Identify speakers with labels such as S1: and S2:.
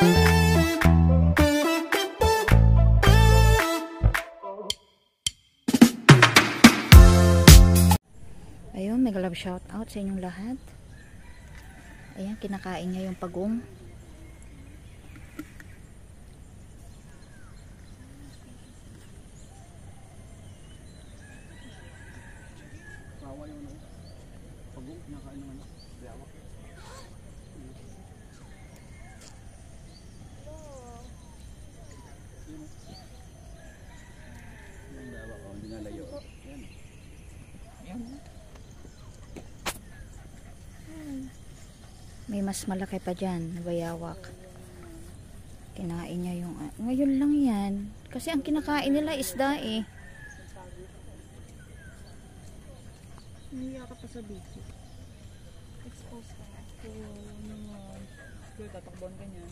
S1: Ayun, mega love shout out sa inyong lahat. Ayan, kinakain niya yung pagong.
S2: Kawa yung pagong, kinakain naman niya. Biawak. Yung biawak, hindi nga layo. Yan. Yan.
S1: May mas malaki pa dyan, bayawak. Kinain niya yung... ngayon lang yan. Kasi ang kinakain nila isda eh.
S3: Nahiya ka pa sa video. Expose ka na.
S2: Kung tatakbuhan ka niya.